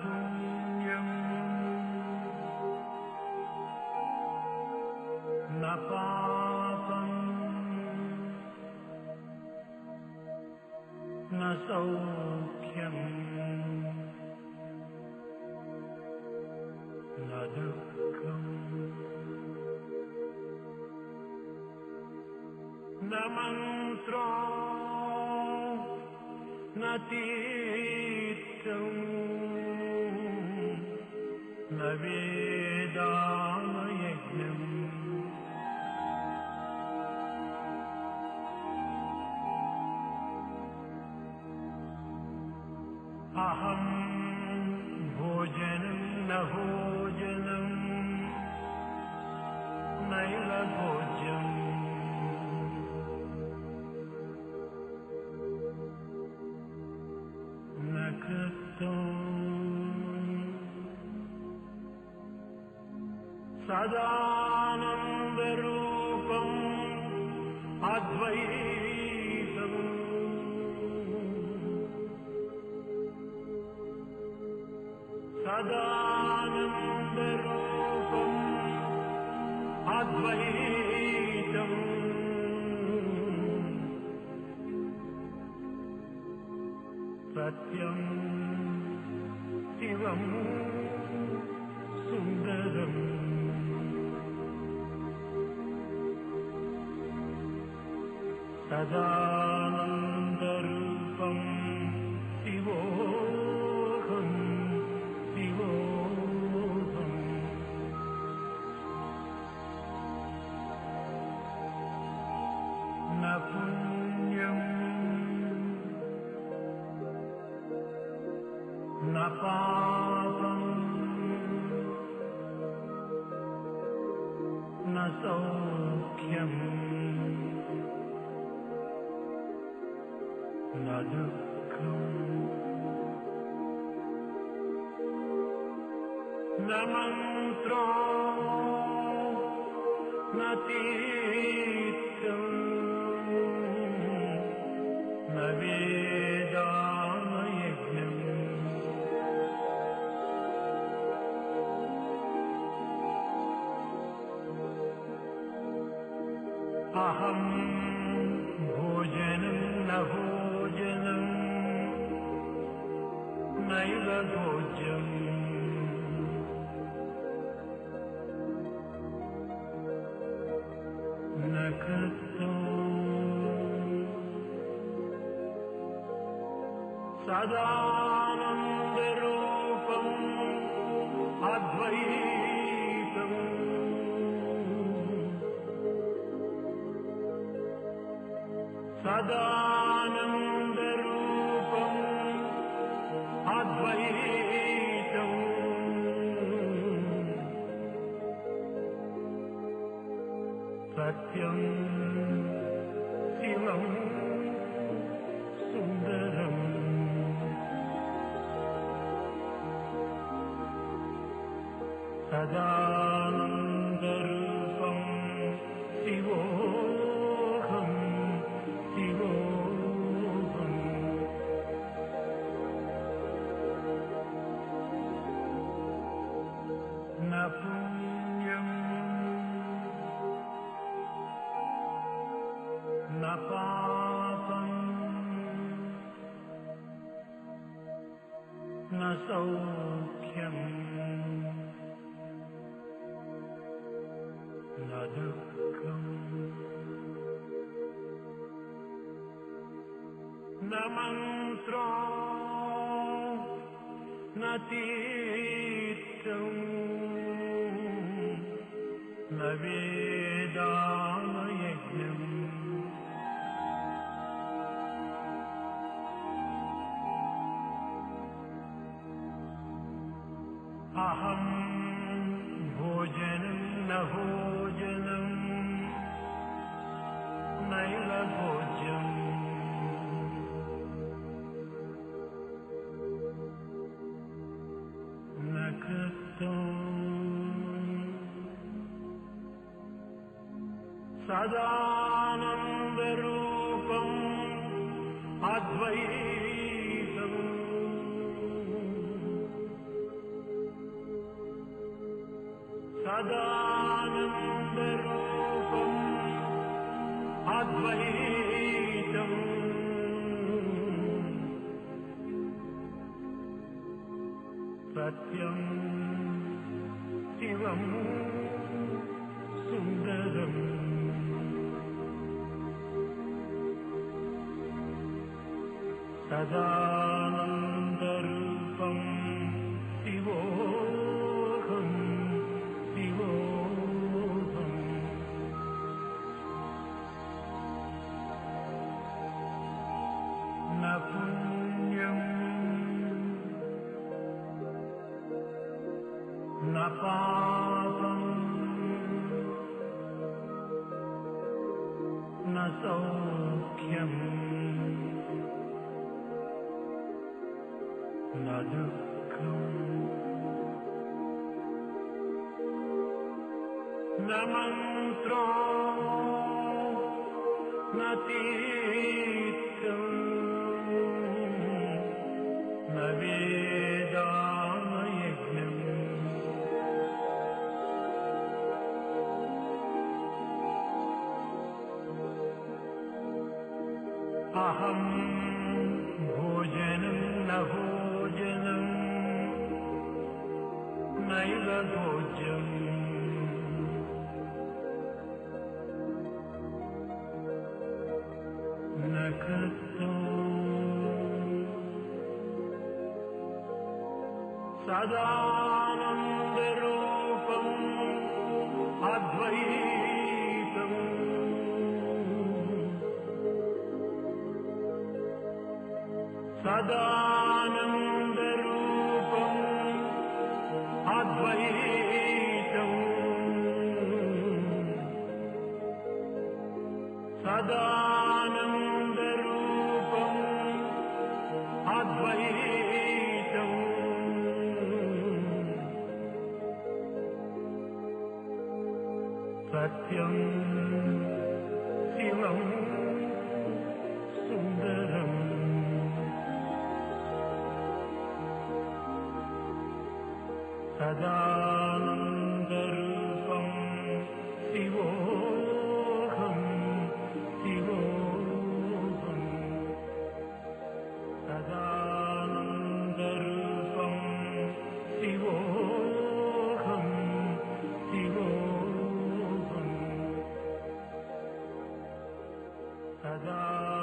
पुण्यं न पापं न सौख्यं न दुःखम् न मन्त्रो न तीर्थं न वेदायज्ञम् अहं भोजनं न भोजनं नैव भोज्यम् न कृतं सदानन्दरूपम् अद्वैतम् सदानन्दरूपम् अद्वैतम् सत्यं शिवं सुन्दरम् सदानन्दरूपं शिवोऽहं शिवोऽहम् न पुण्यं न पापं न सौख्यं न दुःखम् न मन्त्रो न तीर्थं न वेदायज्ञम् अहं भोजनं न भोजनं नैव भोज्यम् न कृतं सदानन्दरूपम् अद्वैतम् सदानन्दरूपम् अद्वैतम् सत्यं शिवं सुन्दरम् सदानन्दरूपं शिवोऽहं शिवोऽहम् न पुण्यं न पापं न सौख्यं न दुःखम् न मन्त्रो न तीर्थं न वेदायज्ञम् अहं भोजनं न भोजनं नैव भोज्यम् न कृतं सदानन्दरूपम् अद्वैतम् सदानन्दरूपम् अद्वैतम् सत्यं शिवं सुन्दरम् सदानन्दरूपं शिवोऽहं शिवोऽहम् न पुण्यं न पापं न सौख्यम् न दुःखम् न मन्त्रो न तीर्थम् न वेदायज्ञम् अहं भोजनं न भोजनं नैव भोज्यम् न कर्तो सदानन्दरूपम् अद्वैतम् सदानन्दरूपम् अद्वैतम् सदानन्दरूपम् अद्वैतम् सत्यं शिवं सुन्दरम् सदानन्दरूपं शिवोऽहं शिवोऽहम् सदानन्दरूपं शिवोऽहं शिवोऽहम् सदा